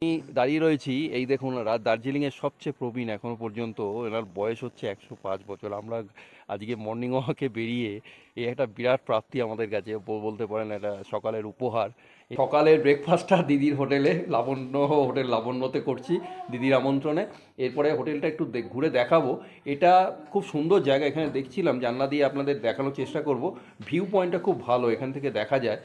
আমি দাঁড়িয়ে রয়েছি, এই দেখুন দার্জিলিংয়ের সবচেয়ে প্রবীণ এখনো পর্যন্ত, এনার বয়স হচ্ছে 105 বছর। আমরা আজকে মর্নিং ওয়াকে বেরিয়ে এই একটা বিরাট প্রাপ্তি আমাদের কাছে, বলতে পারেন এটা সকালের উপহার। সকালের ব্রেকফাস্টটা দিদির হোটেলে, লাবণ্য হোটেল লাবণ্যতে করছি দিদির আমন্ত্রণে। এরপরে হোটেলটা একটু ঘুরে দেখাবো। এটা খুব সুন্দর জায়গা, এখানে দেখছিলাম জানলা দিয়ে আপনাদের দেখানোর চেষ্টা করব। ভিউ পয়েন্টটা খুব ভালো, এখান থেকে দেখা যায়।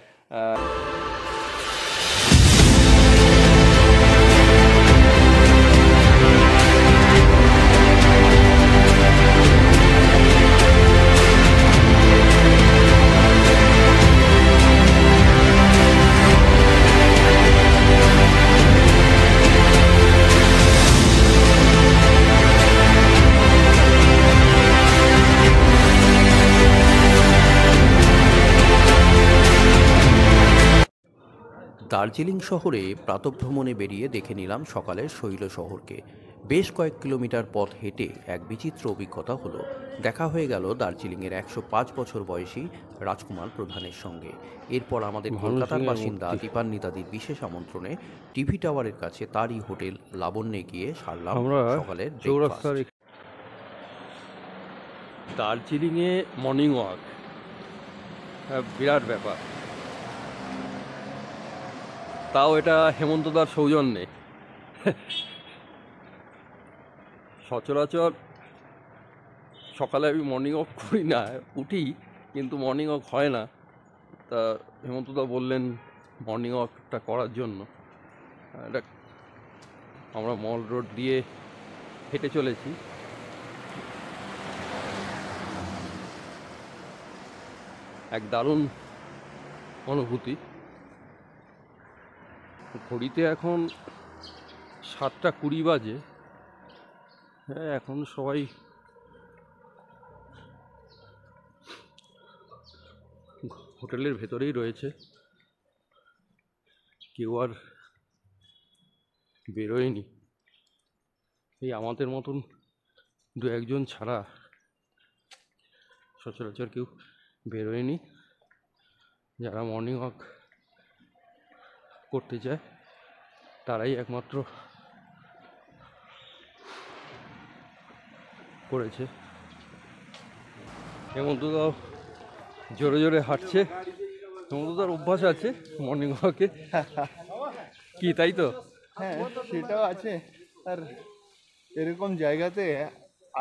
দার্জিলিং শহরে প্রাতঃভ্রমণে বেরিয়ে দেখে নিলাম সকালের শৈল শহরকে। বেশ কয়েক কিলোমিটার পথ হেঁটে এক বিচিত্র অভিজ্ঞতা হলো। দেখা হয়ে গেল দার্জিলিংয়ের 105 বছর বয়সী রাজকুমার প্রধানের সঙ্গে। এরপর আমাদের কলকাতার বাসিন্দা দীপান্বিতাদির দাদির বিশেষ আমন্ত্রণে টিভি টাওয়ারের কাছে তারই হোটেল লাবণ্যে গিয়ে সারলাম সকালের চৌরাস্তার। দার্জিলিংয়ে মর্নিং ওয়াক বিরাট ব্যাপার, তাও এটা হেমন্তদার সৌজন্যে। সচরাচর সকালে আমি মর্নিং ওয়াক করি না, উঠি কিন্তু মর্নিং ওয়াক হয় না। তা হেমন্তদা বললেন মর্নিং ওয়াকটা করার জন্য। এটা আমরা মল রোড দিয়ে হেঁটে চলেছি। এক দারুণ অনুভূতি। ঘড়িতে এখন 7:20 বাজে। হ্যাঁ, এখন সবাই হোটেলের ভেতরেই রয়েছে, কেউ আর বেরোয়নি। এই আমাদের মতন দু একজন ছাড়া সচরাচর কেউ বেরোয়নি। যারা মর্নিং ওয়াক করতে চায় তারাই একমাত্র করেছে। হেমন্তদাও জোরে জোরে হাঁটছে, হেমন্তদার অভ্যাস আছে মর্নিং ওয়াকে। কি তাই তো? হ্যাঁ, সেটাও আছে। আর এরকম জায়গাতে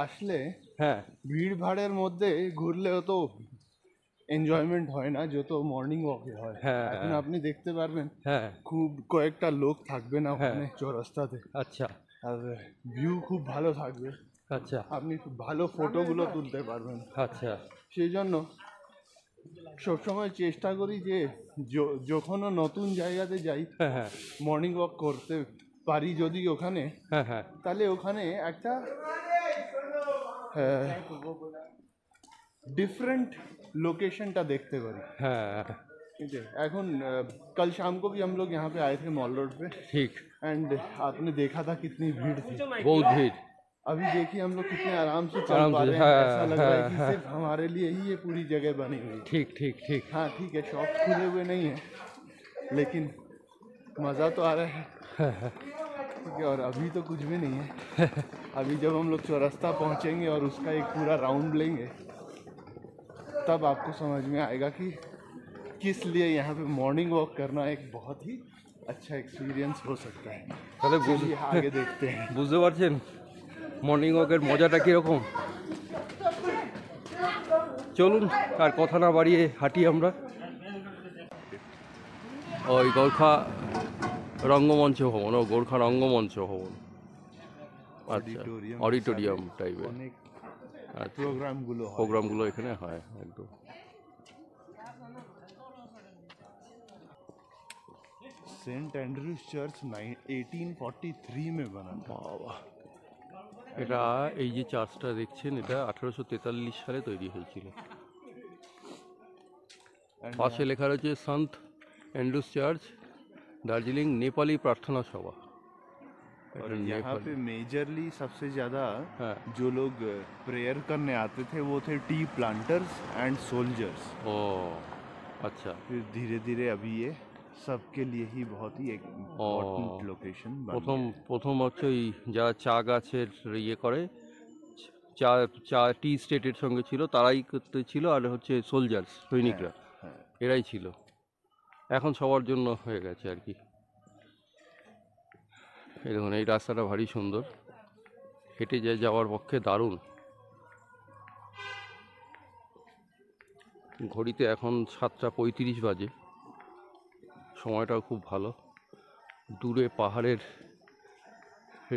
আসলে হ্যাঁ, ভিড় ভাড়ের মধ্যে ঘুরলেও তো এনজয়মেন্ট হয় না যত মর্নিং ওয়াকে হয়। হ্যাঁ, এখন আপনি দেখতে পারবেন হ্যাঁ, খুব কয়েকটা লোক থাকবে না ওখানে চৌরাস্তাতে। আচ্ছা আর ভিউ খুব ভালো থাকবে, আচ্ছা আপনি খুব ভালো ফটোগুলো তুলতে পারবেন। আচ্ছা সেই জন্য সবসময় চেষ্টা করি যে যখনও নতুন জায়গাতে যাই হ্যাঁ হ্যাঁ মর্নিং ওয়াক করতে পারি যদি ওখানে, হ্যাঁ হ্যাঁ তাহলে ওখানে একটা डिफरेंट लोकेशनটা দেখতে পারি। হ্যাঁ, ठीक है। এখন कल शाम को भी हम लोग यहाँ पे आए थे मॉल रोड पे, ঠিক, एंड आपने देखा था कितनी भीड़ थी। बहुत भीड़। अभी देखिए हम लोग कितने आराम से चल आराम पा से, रहे हैं। ऐसा लग रहा है कि हाँ, सिर्फ हमारे लिए ही ये पूरी जगह बनी हुई है। ठीक ठीक ठीक। हाँ ठीक है, शॉप खुले हुए नहीं है लेकिन मज़ा तो आ रहा है। ठीक है, और अभी तो कुछ भी नहीं है। अभी जब हम लोग चौरास्ता पहुँचेंगे और उसका एक पूरा राउंड लेंगे तब आपको समझ में आएगा कि किस लिए यहाँ पे मॉर्निंग वॉक करना एक बहुत ही अच्छा एक्सपीरियंस हो सकता है। তাহলে चलिए आगे देखते हैं। বুঝতে পারছেন মর্নিং ওয়াকের মজাটা কীরকম। চলুন আর কথা না বাড়িয়ে হাঁটি আমরা। ওই গোর্খা রঙ্গমঞ্চ ভবন, ও গোর্খা রঙ্গমঞ্চ ভবন, আচ্ছা অডিটোরিয়াম টাইপের। অনেক আচ্ছা, প্রোগ্রামগুলো এখানে হয় একদম। सेंट एंड्रूज चर्च 1843 में बना था। বাবা, এটা এই যে চার্চটা দেখছেন এটা 1843 সালে তৈরি হয়েছিল। পাশে লেখা রয়েছে সন্ত অ্যান্ড্রুজ চার্চ, দার্জিলিং নেপালি প্রার্থনা সভা। और यहाँ पे मेजरली सबसे ज़्यादा जो लोग प्रेयर करने आते थे वो थे टी प्लांटर्स एंड सोल्जर्स। ও আচ্ছা, फिर धीरे धीरे अभी ये सबके लिए ही बहुत ही एक इम्पोर्टेंट लोकेशन बन প্রথম गया है। প্রথম হচ্ছে ওই যারা চা গাছের ইয়ে করে, চা চা টি স্টেটের সঙ্গে ছিল, তারাই করতে ছিল, আর হচ্ছে সোলজার্স, সৈনিকরা, হ্যাঁ, এরাই ছিল। এখন সবার জন্য হয়ে গেছে আর কি। এই দেখুন, এই রাস্তাটা ভারী সুন্দর, হেঁটে যাওয়ার পক্ষে দারুণ। ঘড়িতে এখন 7:35 বাজে, সময়টাও খুব ভালো। দূরে পাহাড়ের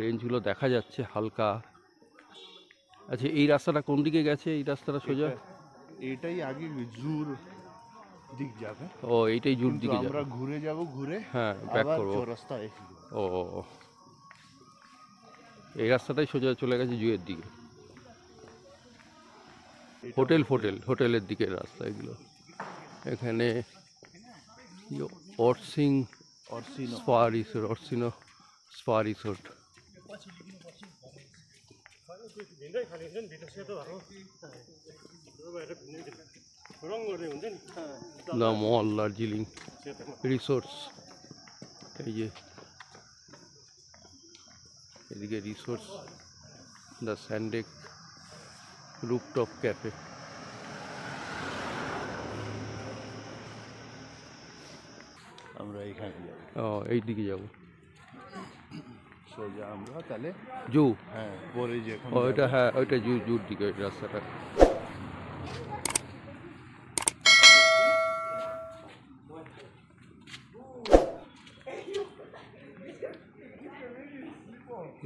রেঞ্জগুলো দেখা যাচ্ছে হালকা। আচ্ছা, এই রাস্তাটা কোন দিকে গেছে? এই রাস্তাটা সোজা? এটাই আগে জুর দিক যাবে, ও, এইটাই জুর কিন্তু দিকে আমরা যাবে। ঘুরে যাব, ঘুরে হ্যাঁ, ব্যাক আবার করবো। চৌরাস্তা এসে ও, এই রাস্তাটাই সোজা চলে গেছে জুয়ের দিকে। হোটেলের দিকের রাস্তা এগুলো। এখানে অরসিং Orsino spa resort. The mall Darjeeling resorts. এই যে এদিকে রিসোর্টস, দ্য স্যান্ডেক রুফটপ ক্যাফে। আমরা এখানে যাব, ও, এই দিকে যাবো সোজা আমরা তাহলে। জু। হ্যাঁ, পরে যখন ওইটা, হ্যাঁ, ওইটা জুর দিকে ওই রাস্তাটা।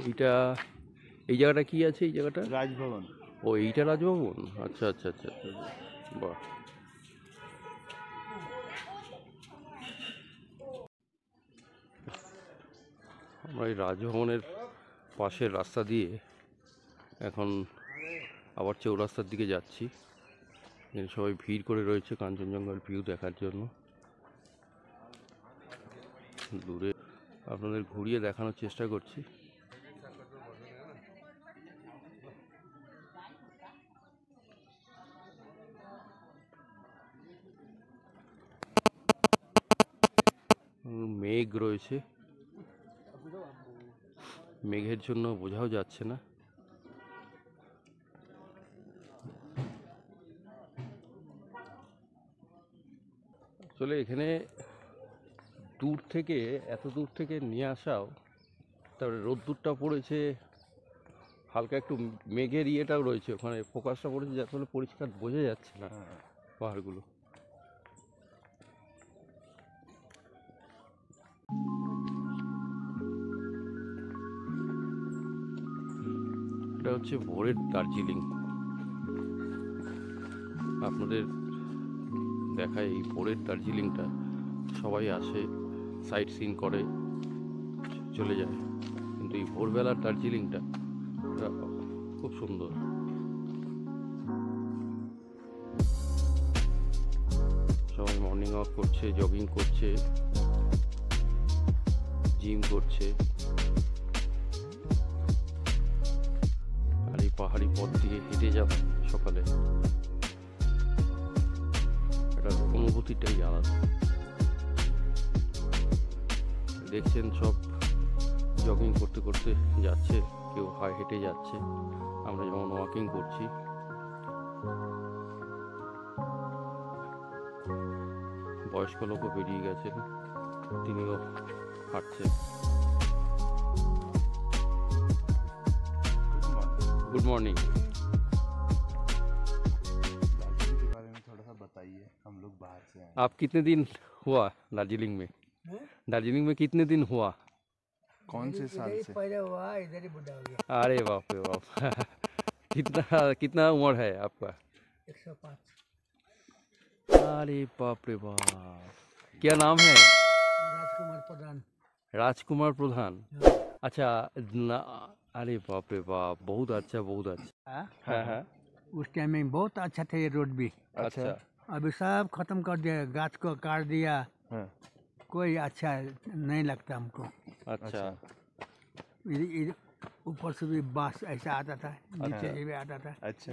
এইটা, এই জায়গাটা কি আছে? এই জায়গাটা রাজভবন। ও, এইটা রাজভবন। আচ্ছা আচ্ছা আচ্ছা আচ্ছা, বাহ। আমরা এই রাজভবনের পাশের রাস্তা দিয়ে এখন আবার চৌরাস্তার দিকে যাচ্ছি। এখানে সবাই ভিড় করে রয়েছে কাঞ্চনজঙ্ঘার ভিউ দেখার জন্য। দূরে আপনাদের ঘুরিয়ে দেখানোর চেষ্টা করছি। মেঘ রয়েছে, মেঘের জন্য বোঝাও যাচ্ছে না। আসলে এখানে এত দূর থেকে নিয়ে আসাও, তারপরে রোদ্দুরটা পড়েছে, হালকা একটু মেঘের ইয়েটাও রয়েছে, ওখানে ফোকাসটা পড়েছে, যার ফলে পরিষ্কার বোঝা যাচ্ছে না পাহাড়গুলো। এটা হচ্ছে ভোরের দার্জিলিং। আপনাদের দেখায় এই ভোরের দার্জিলিংটা, সবাই আসে, সাইট সিন করে, চলে যায়, কিন্তু এই ভোরবেলার দার্জিলিংটা খুব সুন্দর। সবাই মর্নিং ওয়াক করছে, জগিং করছে, জিম করছে, আর এই পাহাড়ি পথ দিয়ে হেঁটে যাবে সকালে, এটার অনুভূতিটাই আলাদা। দেখছেন সব জগিং করতে করতে যাচ্ছে, কেউ হেঁটে যাচ্ছে, আমরা যেমন ওয়াকিং করছি। বয়স্ক লোকও বেরিয়ে গেছেন, তিনিও হাঁটছেন। Good morning. दार्जिलिंग के बारे में थोड़ा सा बताइए, हम लोग बाहर से आए। आप कितने दिन हुआ दार्जिलिंग में? दार्जिलिंग में कितने दिन हुआ? कौन से साल से? पहले हुआ, इधर ही बुढ़ा हो गया। अरे बाप रे बाप कितना कितना उम्र है आपका? 105। अरे बाप रे बाप, क्या नाम है? राजकुमार प्रधान। राजकुमार प्रधान। अच्छा अरे बाप रे बाप, बहुत अच्छा बहुत अच्छा। हाँ हाँ, उस टाइम में बहुत अच्छा था ये रोड भी। अच्छा अभी सब खत्म कर दिया, गाछ को काट दिया, हाँ, कोई अच्छा नहीं लगता हमको। अच्छा ऊपर से भी बांस ऐसा आता था, नीचे से भी आता था, अच्छा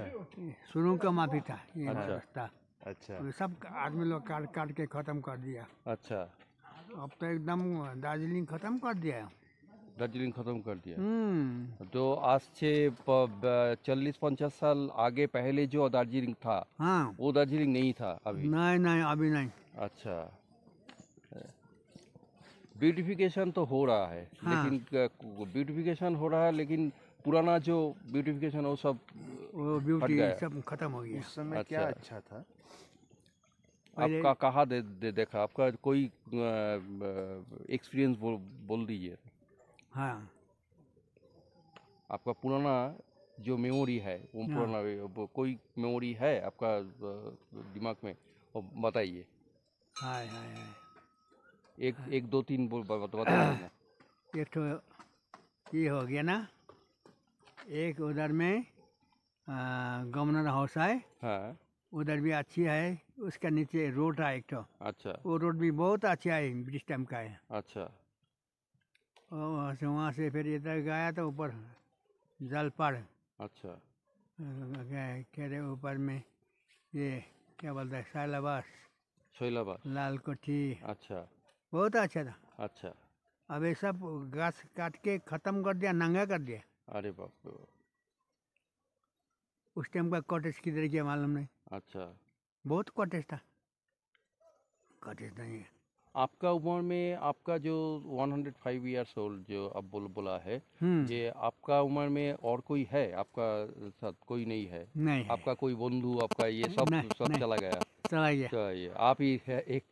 सुरंग का माफी था ये अच्छा। रास्ता। अच्छा अभी सब आदमी लोग काट काट के खत्म कर दिया। अच्छा। अब तो एकदम दार्जिलिंग खत्म कर दिया है। दार्जिलिंग खत्म कर दिया। हम्म। तो आज से 40-50 साल आगे पहले जो दार्जिलिंग था हाँ। वो दार्जिलिंग नहीं था अभी। नहीं नहीं अभी नहीं। अच्छा, ब्यूटिफिकेशन तो हो रहा है हाँ। लेकिन ब्यूटिफिकेशन हो रहा है लेकिन पुराना जो ब्यूटिफिकेशन वो सब वो हट ब्यूटी गया। सब खत्म हो गया। उस समय क्या अच्छा था? पहले- आपका कहाँ देखा, आपका कोई एक्सपीरियंस बोल दीजिए। हाँ। आपका पुराना जो मेमोरी है वो हाँ। पुराना कोई मेमोरी है आपका दिमाग में, वो बताइए। हाय हाय हाय। एक दो तीन बताइए ना। एक तो ये हो गया ना, एक उधर में गवर्नर हाउस है, हाँ। उधर भी अच्छी है। उसका नीचे रोड है एक तो, अच्छा वो रोड भी बहुत अच्छा है, ब्रिटिश टाइम का है। अच्छा और वहाँ से फिर इधर गया तो ऊपर जलपड़ अच्छा कह रहे ऊपर में ये क्या बोलता है, सालाबास, शैलाबाद। लाल कोठी, अच्छा बहुत अच्छा था। अच्छा। अब ये सब घास काट के खत्म कर दिया, नंगा कर दिया। अरे बाप रे बाप। उस टाइम का कॉटेज किधर गया मालूम नहीं, अच्छा, बहुत कॉटेज था। कॉटेज नहीं है। आपका उम्र में आपका जो 105 ईयर्स ओल्ड जो अब बोला है, ये आपका उम्र में और कोई है आपका साथ? कोई नहीं है? नहीं है। आपका कोई बंधु आपका ये सब नहीं, सब नहीं। चला गया? चला गया। तो ये आप ही है एक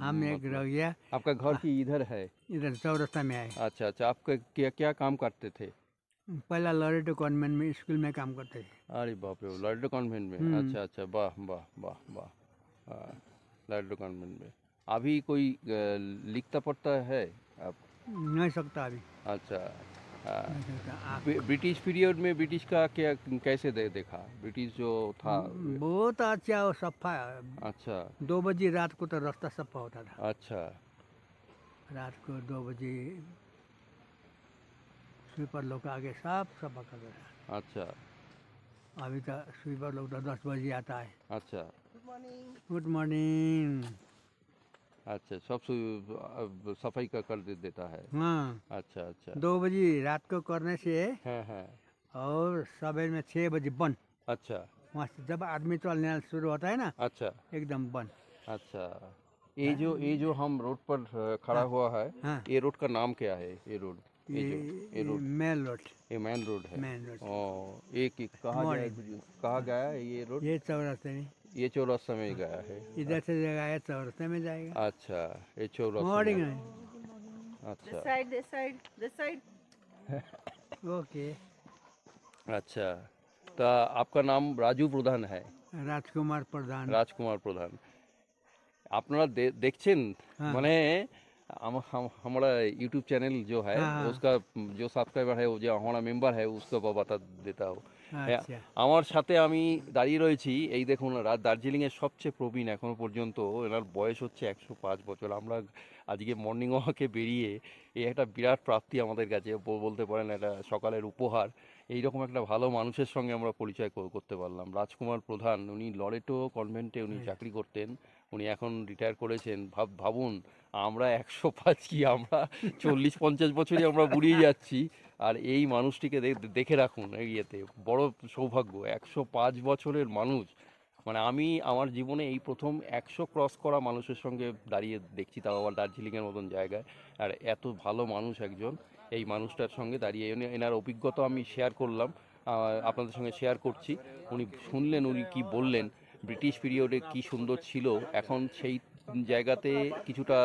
हम एक मतलब रह गया। आपका घर की इधर है? इधर चौरस्ता में आए। अच्छा अच्छा। आप क्या क्या काम करते थे? पहला लॉरेटो कॉन्वेंट में स्कूल में काम करते थे। अरे बाप रे, लॉरेटो कॉन्वेंट में? अच्छा अच्छा, वाह वाह वाह वाह। हाँ, लॉरेटो कॉन्वेंट में। अभी कोई लिखता पढ़ता है आप? नहीं सकता अभी। अच्छा। हाँ। नहीं सकता। ब्रिटिश पीरियड में ब्रिटिश का क्या कैसे देखा ब्रिटिश जो था? बहुत अच्छा और सफा। अच्छा 2 बजे रात को तो रास्ता सफा होता था। अच्छा रात को 2 बजे स्वीपर लोग आगे सब सफा कर रहे हैं। अच्छा अभी तो स्वीपर लोग तो 10 बजे आता है। अच्छा गुड मॉर्निंग। अच्छा। सब सफाई का कर देता है। हाँ, अच्छा अच्छा। 2 बजे रात को करने से हाँ हाँ। और सवेर में 6 बजे बंद। अच्छा वहाँ से जब आदमी चलने शुरू होता है ना, अच्छा एकदम बंद। अच्छा। ये जो हम रोड पर खड़ा हुआ है, हाँ। ये रोड का नाम क्या है? ये रोड, ये रोड, मेन रोड। ये मेन रोड है? Main road. कहाँ गया, कहाँ गया है ये रोड? ये चौरास्ते में, ये चौरास्ता में गया है? इधर से जगह है चौरास्ते में जाएगा। अच्छा, ये चौरास्ता मॉर्निंग में। है। अच्छा this side. ओके। अच्छा। तो आपका नाम राजू प्रधान है? राजकुमार प्रधान। রাজকুমার প্রধান। আপনারা देखছেন हाँ। মানে हमारा यूट्यूब चैनल जो है हाँ, हाँ। उसका जो सब्सक्राइबर है, वो जो हमारा मेंबर है उसको बता देता हूँ। আচ্ছা। আমার সাথে আমি দাঁড়িয়ে রয়েছি, এই দেখুন দার্জিলিংয়ের সবচেয়ে প্রবীণ এখনো পর্যন্ত, এনার বয়স হচ্ছে 105 বছর। আমরা আজকে মর্নিং ওয়াকে বেরিয়ে এই একটা বিরাট প্রাপ্তি আমাদের কাছে, বলতে পারেন একটা সকালের উপহার। এইরকম একটা ভালো মানুষের সঙ্গে আমরা পরিচয় করতে পারলাম। রাজকুমার প্রধান, উনি লরেটো কনভেন্টে উনি চাকরি করতেন, উনি এখন রিটায়ার করেছেন। ভাবুন, আমরা 105 কি, আমরা 40-50 বছরই আমরা বুড়িয়ে যাচ্ছি। আর এই মানুষটিকে দেখে রাখুন, এই ইয়েতে বড় সৌভাগ্য। 105 বছরের মানুষ, মানে আমি আমার জীবনে এই প্রথম 100 ক্রস করা মানুষের সঙ্গে দাঁড়িয়ে দেখছি, তাও আবার দার্জিলিংয়ের মতন জায়গায়। আর এত ভালো মানুষ একজন, এই মানুষটার সঙ্গে দাঁড়িয়ে এনার অভিজ্ঞতা আমি শেয়ার করলাম, আপনাদের সঙ্গে শেয়ার করছি। উনি শুনলেন, উনি কি বললেন, ব্রিটিশ পিরিয়ডে কি সুন্দর ছিল, এখন সেই জায়গাতে কিছুটা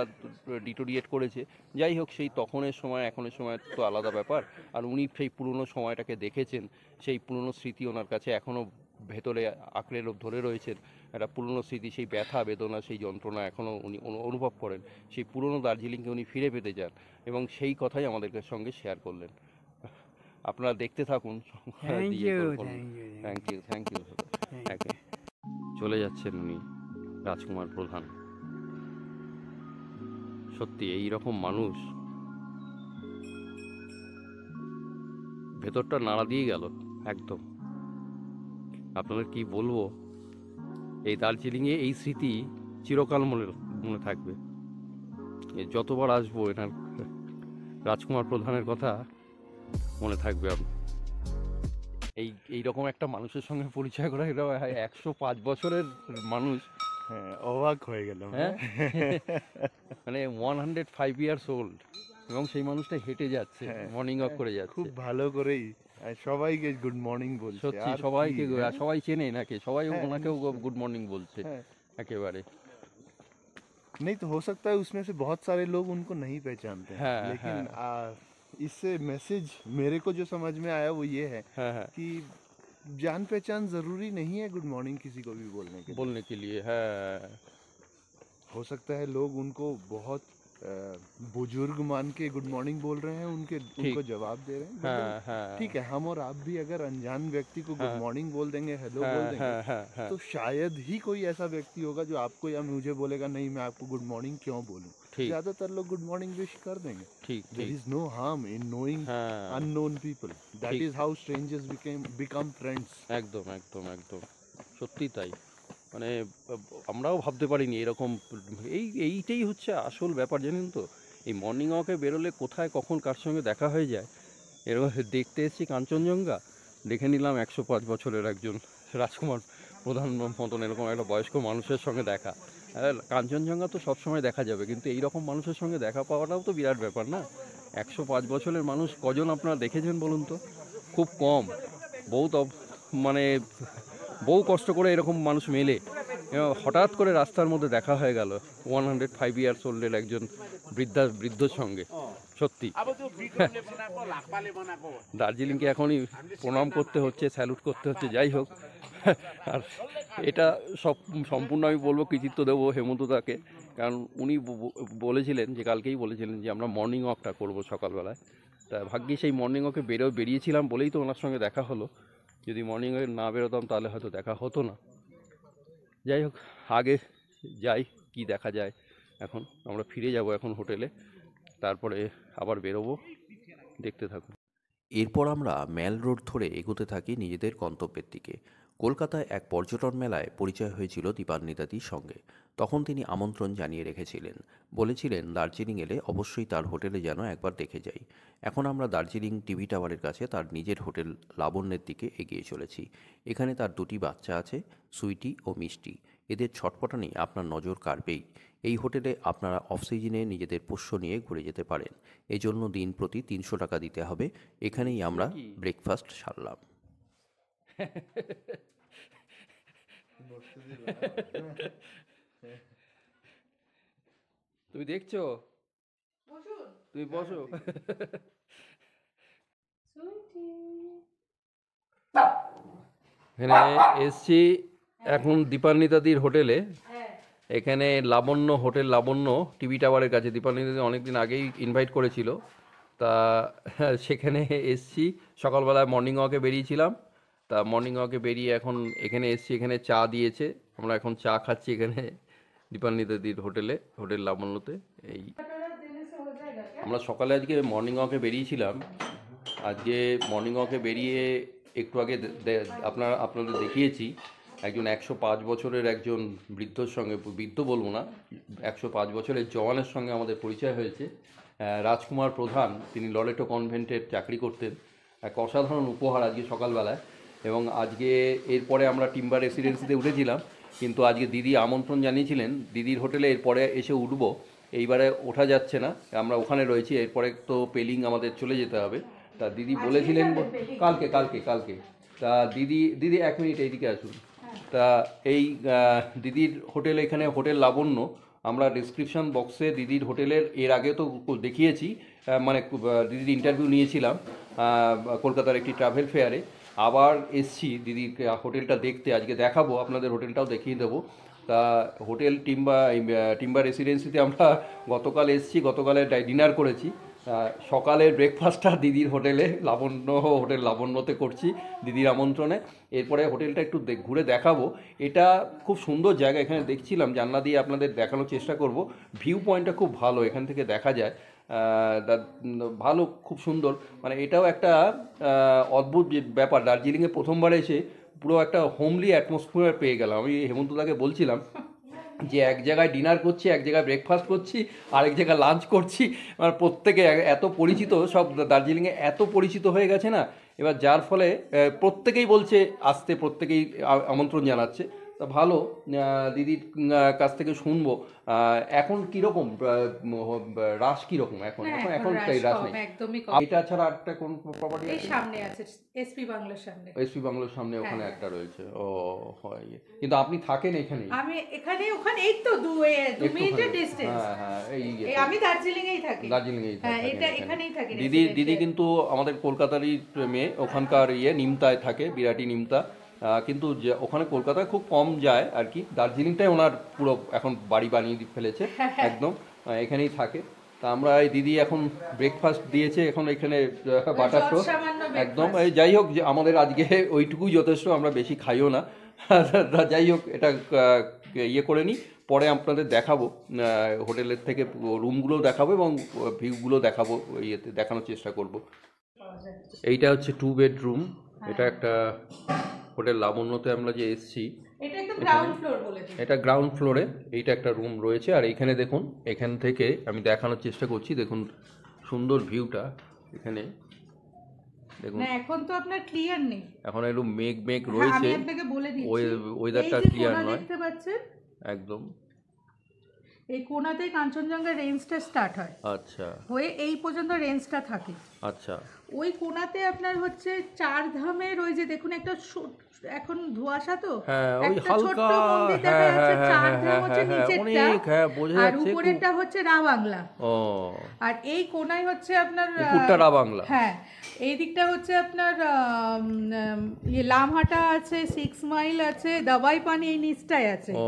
ডিটোরিয়েট করেছে। যাই হোক, সেই তখনের সময় এখনের সময় তো আলাদা ব্যাপার। আর উনি সেই পুরনো সময়টাকে দেখেছেন, সেই পুরনো স্মৃতি ওনার কাছে এখনও ভেতরে আঁকড়ে ধরে রয়েছেন। একটা পুরনো স্মৃতি, সেই ব্যথা বেদনা, সেই যন্ত্রণা এখনও উনি অনুভব করেন। সেই পুরনো দার্জিলিংকে উনি ফিরে পেতে চান এবং সেই কথাই আমাদের সঙ্গে শেয়ার করলেন। আপনারা দেখতে থাকুন। Thank you. Thank you thank you. চলে যাচ্ছেন উনি, রাজকুমার প্রধান। সত্যি এই রকম মানুষ, ভেতরটা নাড়া দিয়ে গেল একদম। আপনাদের কি বলবো, এই দার্জিলিংয়ে এই স্মৃতি চিরকাল মনে থাকবে। যতবার আসবো এনার রাজকুমার প্রধানের কথা মনে থাকবে আপনার। এইরকম একটা মানুষের সঙ্গে পরিচয় করা, এটা 105 বছরের মানুষ। হ্যাঁ, অবাক হয়ে গেলাম। হ্যাঁ মানে 105 ইয়ার্স ওল্ড, এবং সেই মানুষটা হেঁটে যাচ্ছে, হ্যাঁ, মর্নিং ওয়াক করে যাচ্ছে। খুব ভালো করেই সবাইকে গুড মর্নিং বলছে। সত্যি আর সবাইকে, কি, হ্যাঁ? সবাই চেনে নাকি, সবাই হ্যাঁ, ওনাকেও গুড মর্নিং বলছে হ্যাঁ। একেবারে। नहीं तो हो सकता है उसमें से बहुत सारे लोग उनको नहीं पहचानते हैं, हाँ, लेकिन हाँ। इससे मैसेज मेरे को जो समझ में आया वो ये है हाँ हाँ, कि जान पहचान जरूरी नहीं है गुड मॉर्निंग किसी को भी बोलने के लिए। बोलने के लिए है। हो सकता है लोग उनको बहुत बुजुर्ग मान के गुड मॉर्निंग बोल रहे हैं, उनको जवाब दे रहे हैं, हाँ मतलब हाँ, ठीक है, हम और आप भी अगर अनजान व्यक्ति को गुड हाँ। मॉर्निंग बोल देंगे, हेलो बोल हाँ देंगे, हाँ हाँ हाँ, तो शायद ही कोई ऐसा व्यक्ति होगा जो आपको या मुझे बोलेगा नहीं मैं आपको गुड मॉर्निंग क्यों बोलूं। ठीक ज्यादातर लोग गुड मॉर्निंग विश कर देंगे। ठीक There ठीक। is no harm in knowing हाँ unknown people. That ঠিক। is how strangers become friends. একদম একদম একদম, সত্যি তাই। মানে আমরাও ভাবতে পারিনি এরকম। এইটাই হচ্ছে আসল ব্যাপার, জানেন তো। এই মর্নিং ওয়াকে বেরোলে কোথায় কখন কার সঙ্গে দেখা হয়ে যায়। এরকম দেখতে এসেছি কাঞ্চনজঙ্ঘা, দেখে নিলাম 105 বছরের একজন রাজকুমার প্রধান মতন এরকম একটা বয়স্ক মানুষের সঙ্গে দেখা। কাঞ্চনজঙ্ঘা তো সবসময় দেখা যাবে, কিন্তু এই রকম মানুষের সঙ্গে দেখা পাওয়াটাও তো বিরাট ব্যাপার না। 105 বছরের মানুষ কজন আপনারা দেখেছেন বলুন তো? খুব কম। বহুত মানে বহু কষ্ট করে এরকম মানুষ মেলে, হঠাৎ করে রাস্তার মধ্যে দেখা হয়ে গেল 105 ইয়ার্স ওল্ডের একজন বৃদ্ধর সঙ্গে। সত্যি দার্জিলিংকে এখনই প্রণাম করতে হচ্ছে, স্যালুট করতে হচ্ছে। যাই হোক, আর এটা সম্পূর্ণ আমি বলবো কৃতিত্ব দেবো হেমন্তদাকে, কারণ উনি বলেছিলেন যে, কালকেই বলেছিলেন যে আমরা মর্নিং ওয়াকটা করবো সকালবেলায়। তা ভাগ্যে সেই মর্নিং ওয়াকে বেরিয়েছিলাম বলেই তো ওনার সঙ্গে দেখা হলো। যদি মর্নিং ওয়াকে না বেরোতাম তাহলে হয়তো দেখা হতো না। যাই হোক, আগে যাই কি দেখা যায়। এখন আমরা ফিরে যাব এখন হোটেলে, তারপরে আবার বেরোবো, দেখতে থাকুন। এরপর আমরা ম্যাল রোড ধরে এগোতে থাকি নিজেদের গন্তব্যের দিকে। কলকাতায় এক পর্যটন মেলায় পরিচয় হয়েছিল দীপান্বিতাদির সঙ্গে। তখন তিনি আমন্ত্রণ জানিয়ে রেখেছিলেন, বলেছিলেন দার্জিলিং এলে অবশ্যই তার হোটেলে যেন একবার দেখে যাই। এখন আমরা দার্জিলিং টিভি টাওয়ারের কাছে তার নিজের হোটেল লাবণ্যের দিকে এগিয়ে চলেছি। এখানে তার দুটি বাচ্চা আছে, সুইটি ও মিষ্টি। এদের ছটপটানি আপনার নজর কাড়বেই। এই হোটেলে আপনারা অফ সিজনে নিজেদের পোষ্য নিয়ে ঘুরে যেতে পারেন। এজন্য দিন প্রতি 300 টাকা দিতে হবে। এখানেই আমরা ব্রেকফাস্ট সারলাম। তুমি দেখছো, তুমি বসো। এখানে এসছি এখন দীপান্বিতাদির হোটেলে। এখানে লাবণ্য হোটেল, লাবণ্য টিভি টাওয়ারের কাছে। দীপান্বিতাদি অনেকদিন আগেই ইনভাইট করেছিল, তা সেখানে এসছি। সকালবেলায় মর্নিং ওয়াকে বেরিয়েছিলাম, তা মর্নিং ওয়াকে বেরিয়ে এখন এখানে এসছি। এখানে চা দিয়েছে, আমরা এখন চা খাচ্ছি এখানে দীপান্বিতাদির হোটেলে, হোটেল লাবণ্যতে। এই আমরা সকালে আজকে মর্নিং ওয়াকে বেরিয়েছিলাম। আজকে মর্নিং ওয়াকে বেরিয়ে একটু আগে আপনাদের দেখিয়েছি একজন 105 বছরের একজন বৃদ্ধর সঙ্গে, বৃদ্ধ বলবো না, 105 বছরের জওয়ানের সঙ্গে আমাদের পরিচয় হয়েছে। রাজকুমার প্রধান, তিনি লরেটো কনভেন্টের চাকরি করতেন। এক অসাধারণ উপহার আজকে সকালবেলায়। এবং আজকে এরপরে আমরা টিম্বার রেসিডেন্সিতে উঠেছিলাম, কিন্তু আজকে দিদি আমন্ত্রণ জানিয়েছিলেন দিদির হোটেলে এরপরে এসে উঠবো। এইবারে ওঠা যাচ্ছে না, আমরা ওখানে রয়েছি। এরপরে তো পেলিং আমাদের চলে যেতে হবে। তা দিদি বলেছিলেন কালকে কালকে কালকে তা দিদি 1 মিনিট এইদিকে আসুন। তা এই দিদির হোটেল, এখানে হোটেল লাবণ্য। আমরা ডিসক্রিপশন বক্সে দিদির হোটেলের এর আগে তো দেখিয়েছি, মানে দিদির ইন্টারভিউ নিয়েছিলাম কলকাতার একটি ট্রাভেল ফেয়ারে। আবার এসছি দিদির হোটেলটা দেখতে, আজকে দেখাবো আপনাদের, হোটেলটাও দেখিয়ে দেবো। তা হোটেল টিম্বার রেসিডেন্সিতে আমরা গতকাল এসছি, গতকালে ডিনার করেছি। সকালের ব্রেকফাস্টটা দিদির হোটেলে হোটেল লাবণ্যতে করছি দিদির আমন্ত্রণে। এরপরে হোটেলটা একটু ঘুরে দেখাবো। এটা খুব সুন্দর জায়গা, এখানে দেখছিলাম, জানলা দিয়ে আপনাদের দেখানোর চেষ্টা করব। ভিউ পয়েন্টটা খুব ভালো, এখান থেকে দেখা যায় ভালো, খুব সুন্দর। মানে এটাও একটা অদ্ভুত ব্যাপার, দার্জিলিংয়ে প্রথমবার এসে পুরো একটা হোমলি অ্যাটমসফিয়ার পেয়ে গেলাম। আমি হেমন্তদাকে বলছিলাম যে এক জায়গায় ডিনার করছি, এক জায়গায় ব্রেকফাস্ট করছি, আরেক জায়গায় লাঞ্চ করছি। মানে প্রত্যেকে এত পরিচিত, সব দার্জিলিংয়ে এত পরিচিত হয়ে গেছে না, এবার যার ফলে প্রত্যেকেই বলছে আসতে, প্রত্যেকেই আমন্ত্রণ জানাচ্ছে। তা ভালো, দিদির কাছ থেকে শুনবো এখন কীরকম রাশ কীরকম এখন, না, এখন এখন এখন তাই রাশ কম, নেই। একদমই কম। এটা ছাড়া একটা কোন প্রপার্টি এই আছে? সামনে আছে এসপি বাংলোর সামনে। এসপি বাংলোর সামনে ওখানে হ্যাঁ। একটা রয়েছে। ও হয়, কিন্তু আপনি থাকেন এখানেই? আমি এখানে ওখানে এই তো দু মিনিটের ডিস্টেন্স। হ্যাঁ হ্যাঁ, এই আমি দার্জিলিং এই থাকি। দার্জিলিংয়েই হ্যাঁ, থাকেন এটা এখানে। এখানেই থাকি। দিদি residential। কিন্তু আমাদের কলকাতারই মেয়ে, ওখানকার নিমতায় থাকে, বিরাটি নিমতা। কিন্তু ওখানে কলকাতায় খুব কম যায় আর কি, দার্জিলিংটাই ওনার পুরো এখন বাড়ি বানিয়ে ফেলেছে একদম, এখানেই থাকে। তা আমরা এই দিদি এখন ব্রেকফাস্ট দিয়েছে, এখন এখানে বাটার টোস্ট সামান্য একদম। breakfast। এই যাই হোক, যে আমাদের আজকে ওইটুকুই যথেষ্ট, আমরা বেশি খাইও না। যাই হোক, এটা করে নিই, পরে আপনাদের দেখাবো হোটেলের থেকে রুমগুলো দেখাবো এবং ভিউগুলো দেখাবো, ইয়েতে দেখানোর চেষ্টা করব। এইটা হচ্ছে 2 বেডরুম। এটা একটা হোটেল লাবণ্যতে আমরা যে এসেছি, এটা একদম গ্রাউন্ড ফ্লোর বলে দিই। এটা গ্রাউন্ড ফ্লোরে এইটা একটা রুম রয়েছে। আর এইখানে দেখুন, এখান থেকে আমি দেখানোর চেষ্টা করছি, দেখুন সুন্দর ভিউটা এখানে দেখুন। না, এখন তো আপনার ক্লিয়ার নেই। এখন একটু মেঘ মেঘ হ্যাঁ, রয়েছে, আমি আপনাকে বলে দিচ্ছি। ওয়েদারটা এই যে ক্লিয়ার কোণা নয় দেখতে পাচ্ছেন, একদম। এই কোণাতেই কাঞ্চনজঙ্ঘা রেঞ্জটা স্টার্ট হয়, আচ্ছা হয়ে এই পর্যন্ত রেঞ্জটা থাকে। আচ্ছা। ওই কোণাতে আপনার হচ্ছে 4 ধামের ওই যে দেখুন একটা এখন ধোঁয়াশা তো, হ্যাঁ, ওই একটা ছোট্ট হালকা, মন্দির দেখা হ্যাঁ, যাচ্ছে। হ্যাঁ, 4 হ্যাঁ, ধাম হচ্ছে হ্যাঁ, হ্যাঁ, নিচেরটা, অনেক, হ্যাঁ, বোঝা আর যাচ্ছে উপরেরটা হচ্ছে রা বাংলা। ও, আর এই কোণায় হচ্ছে আপনার উপরটা রা বাংলা। হ্যাঁ, এই দিকটা হচ্ছে আপনার লামহাটা আছে, 6 মাইল আছে, দাবাই পানি এই নিচটায় আছে। ও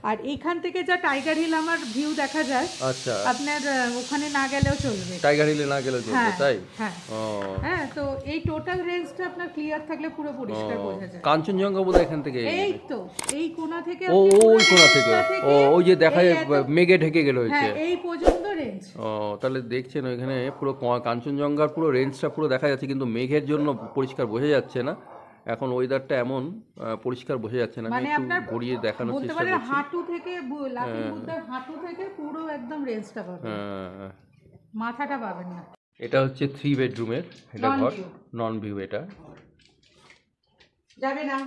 আর এইখান থেকে যা টাইগার হিল আমার ভিউ দেখা যায়, আচ্ছা, আপনার ওখানে না গেলেও চলবে। টাইগার হিলে না গেলেও চলবে, হ্যাঁ, তাই? হ্যাঁ। ও, হ্যাঁ, তো এই টোটাল রেঞ্জটা আপনার ক্লিয়ার থাকলে পুরো পরিষ্কার বোঝা যায়। কাঞ্চনজঙ্ঘা বোধহয় এখান থেকে এই তো এই কোণা থেকে ও, আপনি ওই কোণা থেকে, ও ওই যে দেখা যায় মেঘে ঢেকে গেল হয়েছে। হ্যাঁ, এই পর্যন্ত রেঞ্জ। ও, তাহলে দেখছেন ওইখানে পুরো কাঞ্চনজঙ্ঘার পুরো রেঞ্জটা পুরো দেখা যাচ্ছে, কিন্তু মেঘের জন্য পরিষ্কার বোঝা যাচ্ছে না। এখন ওয়েদারটা এমন পরিষ্কার বোঝা যাচ্ছে না। আমি মানে একটু আপনার ঘুরিয়ে দেখানোর বলতে চেষ্টা পারেন করছি। হাঁটু থেকে লাফিং বুদ্ধার হাঁটু থেকে পুরো একদম রেঞ্জটা পাবেন, হ্যাঁ, মাথাটা পাবেন না। এটা হচ্ছে 3 বেডরুমের এটা Non ঘর, view। নন ভিউ এটা। যাবে না।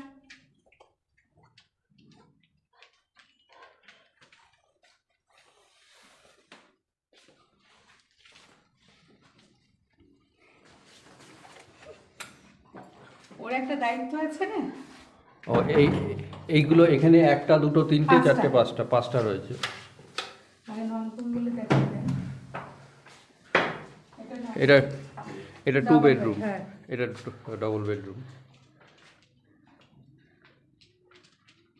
ওর একটা দায়িত্ব আছে না। ও, এইগুলো এখানে 1 2 3 4 পাঁচটা। 5টা রয়েছে। মানে ননপুরগুলো দেখা যায়। এটা এটা 2 Double বেডরুম, bed, হ্যাঁ। এটা ডবল বেডরুম,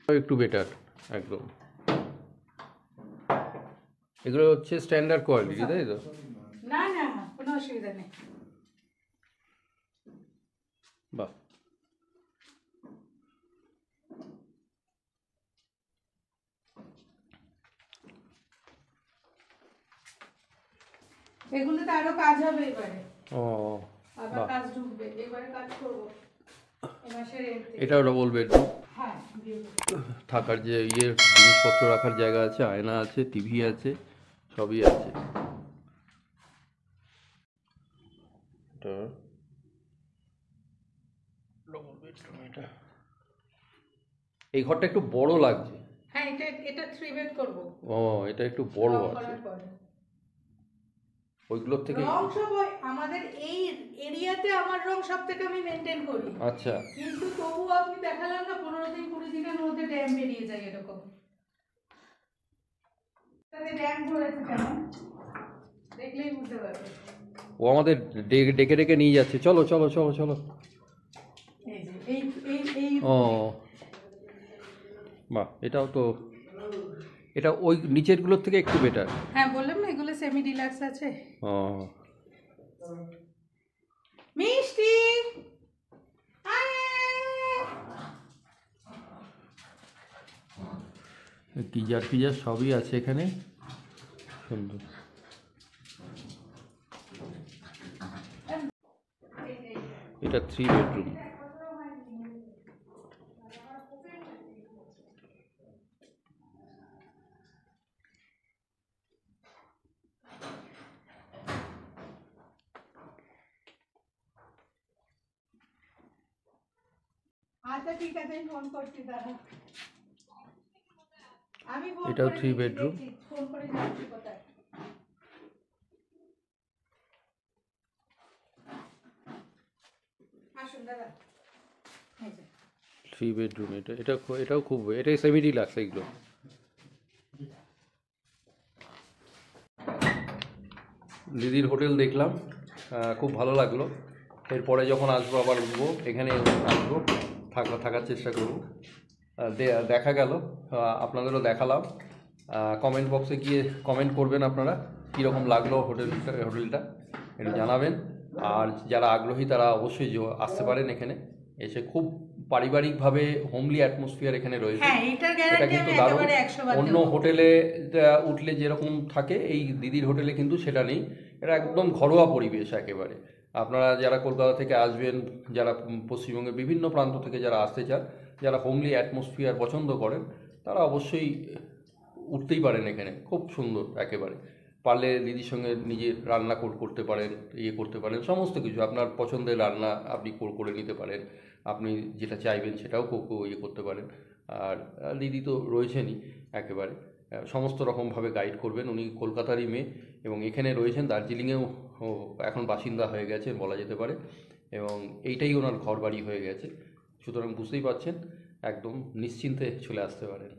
একটু বেটার একদম। এগুলো হচ্ছে স্ট্যান্ডার্ড কোয়ালিটি, তাই তো? না না, কোনো অসুবিধা নেই। বাহ, এগুলোতে আরো কাজ হবে এবারে, ও আবার বাহ, কাজ ঢুকবে, এবারে কাজ করব এই মাসের এন্ডে। এটাও ডবল বেডরুম। হ্যাঁ, beautiful। থাকার যে জিনিসপত্র রাখার জায়গা আছে, আয়না আছে, টিভি আছে, সবই আছে। এটা ডবল বেডরুম। এটা এই ঘরটা একটু বড় লাগছে। হ্যাঁ, এটা 3 বেড করব। ও, এটা একটু বড় রং আছে করার পরে। ওইগুলোর থেকে। রং সব আমাদের এই এরিয়াতে আমার রং সব থেকে আমি মেনটেন করি, আচ্ছা, কিন্তু তবু আপনি দেখালাম না 15 দিন 20 দিনের মধ্যে ড্যাম বেরিয়ে যায় এরকম। তাতে ড্যাম ধরেছে কেমন দেখলেই বুঝতে পারবে। ও আমাদের ডেকে ডেকে নিয়ে যাচ্ছে, চলো চলো চলো চলো। এই যে এই এই এই ও বাহ, এটাও তো, এটা ওই নিচেরগুলোর থেকে একটু বেটার। হ্যাঁ, বললাম না এগুলো সেমি ডিলাক্স আছে। ও, মিষ্টি গিজার ফিজার সবই আছে এখানে, সুন্দর। এটা 3 বেডরুম। আচ্ছা ঠিক আছে আমি ফোন করছি দাদা আমি ফোন এটাও করে 3 দেখছি, bedroom। দেখছি, ফোন করে জানছি কোথায় আসুন দাদা এই যে 3 বেডরুম, এটাও খুব, এটাই 70 লাখ এগুলো। দিদির হোটেল দেখলাম, খুব ভালো লাগলো। এরপরে যখন আসবো আবার উঠবো, এখানে আসবো, থাকার চেষ্টা করব। দেখা গেল, আপনাদেরও দেখালাম। কমেন্ট বক্সে গিয়ে কমেন্ট করবেন আপনারা কীরকম লাগলো হোটেলটা একটু জানাবেন। আর যারা আগ্রহী তারা অবশ্যই আসতে পারেন এখানে এসে। খুব পারিবারিকভাবে হোমলি অ্যাটমসফিয়ার এখানে রয়েছে। হ্যাঁ এটার এটা গ্যারান্টি কিন্তু আমি দারুণ। একেবারে 100 বার অন্য দেবো। হোটেলে উঠলে যেরকম থাকে, এই দিদির হোটেলে কিন্তু সেটা নেই। এটা একদম ঘরোয়া পরিবেশ একেবারে। আপনারা যারা কলকাতা থেকে আসবেন, যারা পশ্চিমবঙ্গের বিভিন্ন প্রান্ত থেকে যারা আসতে চান, যারা হোমলি অ্যাটমসফিয়ার পছন্দ করেন, তারা অবশ্যই উঠতেই পারেন এখানে। খুব সুন্দর একেবারে। পারলে দিদির সঙ্গে নিজে রান্না করতে পারেন, করতে পারেন, সমস্ত কিছু আপনার পছন্দের রান্না আপনি করে নিতে পারেন। আপনি যেটা চাইবেন সেটাও করতে পারেন। আর দিদি তো রয়েছেনই একেবারে, সমস্ত রকমভাবে গাইড করবেন। উনি কলকাতারই মেয়ে এবং এখানে রয়েছেন, দার্জিলিংয়েও এখন বাসিন্দা হয়ে গেছে বলা যেতে পারে, এবং এইটাই ওনার ঘর বাড়ি হয়ে গেছে। সুতরাং বুঝতেই পারছেন, একদম নিশ্চিন্তে চলে আসতে পারেন।